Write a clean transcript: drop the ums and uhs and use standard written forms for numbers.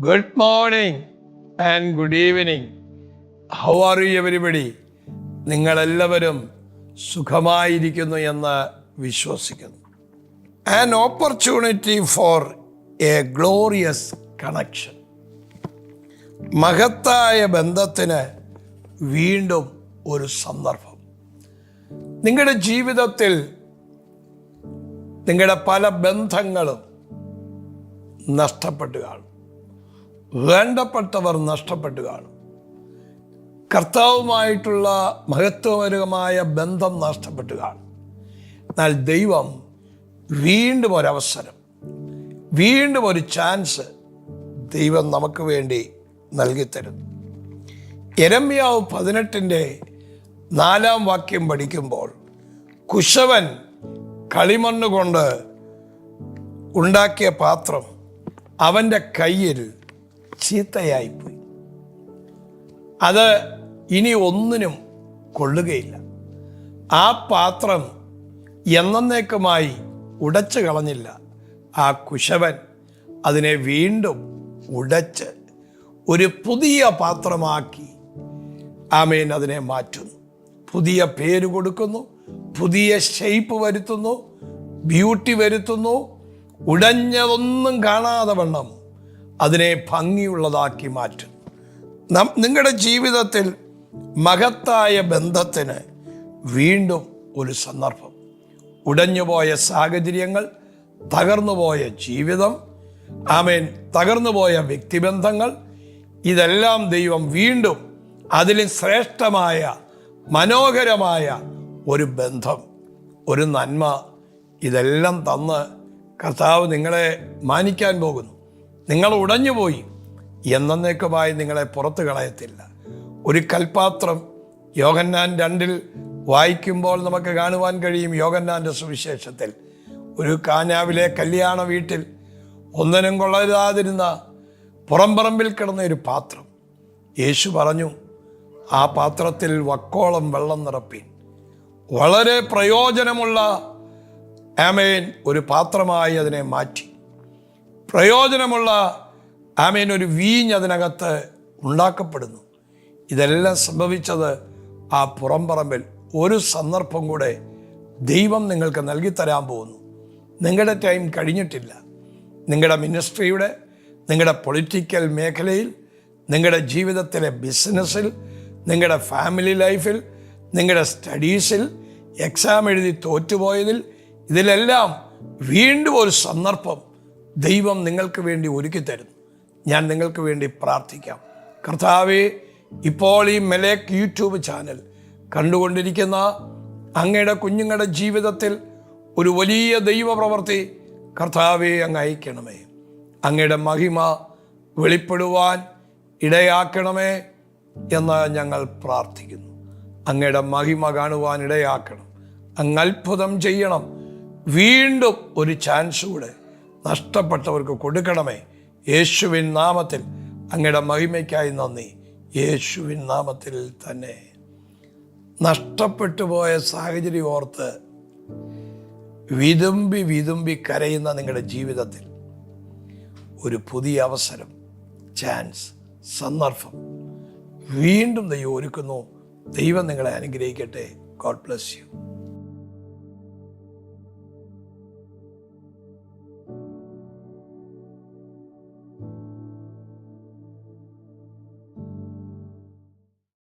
Good morning and good evening. How are you everybody? നിങ്ങളെല്ലാവരും സുഖമായിരിക്കുന്നു എന്ന് വിശ്വസിക്കുന്നു. An opportunity for a glorious connection. മഹത്തായ ബന്ധത്തിന് വീണ്ടും ഒരു സന്ദർഭം. നിങ്ങളുടെ ജീവിതത്തിൽ നിങ്ങളുടെ പല ബന്ധങ്ങളും നഷ്ടപ്പെട്ടു കാണും. വേണ്ടപ്പെട്ടവർ നഷ്ടപ്പെട്ടു കാണും. കർത്താവുമായിട്ടുള്ള മഹത്വപരമായ ബന്ധം നഷ്ടപ്പെട്ടു കാണും. എന്നാൽ ദൈവം വീണ്ടും ഒരവസരം, വീണ്ടും ഒരു ചാൻസ് ദൈവം നമുക്ക് വേണ്ടി നൽകിത്തരുന്നു. യെരമ്യാവ് 18:4 പഠിക്കുമ്പോൾ, കുശവൻ കളിമണ്ണ് കൊണ്ട് ഉണ്ടാക്കിയ പാത്രം അവൻ്റെ കയ്യിൽ ചീത്തയായിപ്പോയി. അത് ഇനി ഒന്നിനും കൊള്ളുകയില്ല. ആ പാത്രം എന്നേക്കുമായി ഉടച്ചു കളഞ്ഞില്ല. ആ കുശവൻ അതിനെ വീണ്ടും ഉടച്ച് ഒരു പുതിയ പാത്രമാക്കി ആമേൻ അതിനെ മാറ്റുന്നു. പുതിയ പേര് കൊടുക്കുന്നു, പുതിയ ഷേപ്പ് വരുത്തുന്നു, ബ്യൂട്ടി വരുത്തുന്നു. ഉടഞ്ഞതൊന്നും കാണാതെ വണ്ണം അതിനെ ഭംഗിയുള്ളതാക്കി മാറ്റും. നിങ്ങളുടെ ജീവിതത്തിൽ മഹത്തായ ബന്ധത്തിന് വീണ്ടും ഒരു സന്ദർഭം. ഉടഞ്ഞുപോയ സാഹചര്യങ്ങൾ, തകർന്നുപോയ ജീവിതം, ആമേൻ, തകർന്നുപോയ വ്യക്തിബന്ധങ്ങൾ, ഇതെല്ലാം ദൈവം വീണ്ടും അതിലും ശ്രേഷ്ഠമായ മനോഹരമായ ഒരു ബന്ധം, ഒരു നന്മ, ഇതെല്ലാം തന്ന് കർത്താവ് നിങ്ങളെ മാനിക്കാൻ പോകുന്നു. നിങ്ങൾ ഉടഞ്ഞുപോയി, എന്നേക്കുമായി നിങ്ങളെ പുറത്തു കളയത്തില്ല. ഒരു കൽപാത്രം യോഹന്നാൻ 2 വായിക്കുമ്പോൾ നമുക്ക് കാണുവാൻ കഴിയും. യോഹന്നാൻ്റെ സുവിശേഷത്തിൽ ഒരു കാനാവിലെ കല്യാണ വീട്ടിൽ ഒന്നിനും കൊള്ളരുതാതിരുന്ന പുറംപറമ്പിൽ കിടന്ന ഒരു പാത്രം. യേശു പറഞ്ഞു, ആ പാത്രത്തിൽ വക്കോളം വെള്ളം നിറപ്പീൻ. വളരെ പ്രയോജനമുള്ള ആമേൻ ഒരു പാത്രമായി അതിനെ മാറ്റി. പ്രയോജനമുള്ള ആമേൻ ഒരു വീഞ്ഞ് അതിനകത്ത് ഉണ്ടാക്കപ്പെടുന്നു. ഇതെല്ലാം സംഭവിച്ചത് ആ പുറംപറമ്പിൽ. ഒരു സന്ദർഭം കൂടെ ദൈവം നിങ്ങൾക്ക് നൽകിത്തരാൻ പോകുന്നു. നിങ്ങളുടെ ടൈം കഴിഞ്ഞിട്ടില്ല. നിങ്ങളുടെ മിനിസ്ട്രിയുടെ, നിങ്ങളുടെ പൊളിറ്റിക്കൽ മേഖലയിൽ, നിങ്ങളുടെ ജീവിതത്തിലെ ബിസിനസ്സിൽ, നിങ്ങളുടെ ഫാമിലി ലൈഫിൽ, നിങ്ങളുടെ സ്റ്റഡീസിൽ, എക്സാം എഴുതി തോറ്റുപോയതിൽ, ഇതിലെല്ലാം വീണ്ടും ഒരു സന്ദർഭം ദൈവം നിങ്ങൾക്ക് വേണ്ടി ഒരുക്കി തരുന്നു. ഞാൻ നിങ്ങൾക്ക് വേണ്ടി പ്രാർത്ഥിക്കാം. കർത്താവേ, ഇപ്പോൾ ഈ മെലേക്ക് യൂട്യൂബ് ചാനൽ കണ്ടുകൊണ്ടിരിക്കുന്ന അങ്ങയുടെ കുഞ്ഞുങ്ങളുടെ ജീവിതത്തിൽ ഒരു വലിയ ദൈവപ്രവൃത്തി കർത്താവേ അങ്ങ് അയക്കണമേ. അങ്ങയുടെ മഹിമ വെളിപ്പെടുവാൻ ഇടയാക്കണമേ എന്ന് ഞങ്ങൾ പ്രാർത്ഥിക്കുന്നു. അങ്ങയുടെ മഹിമ കാണുവാൻ ഇടയാക്കണം. അങ്ങ് അത്ഭുതം ചെയ്യണം. വീണ്ടും ഒരു ചാൻസ് കൂടെ നഷ്ടപ്പെട്ടവർക്ക് കൊടുക്കണമേ. യേശുവിൻ നാമത്തിൽ അങ്ങയുടെ മഹിമയ്ക്കായി നന്ദി. യേശുവിൻ നാമത്തിൽ തന്നെ. നഷ്ടപ്പെട്ടു പോയ സാഹചര്യം ഓർത്ത് വിതുമ്പി വിതുമ്പി കരയുന്ന നിങ്ങളുടെ ജീവിതത്തിൽ ഒരു പുതിയ അവസരം, ചാൻസ്, സന്ദർഭം വീണ്ടും ദൈവം ഒരുക്കുന്നു. ദൈവം നിങ്ങളെ അനുഗ്രഹിക്കട്ടെ. God bless you.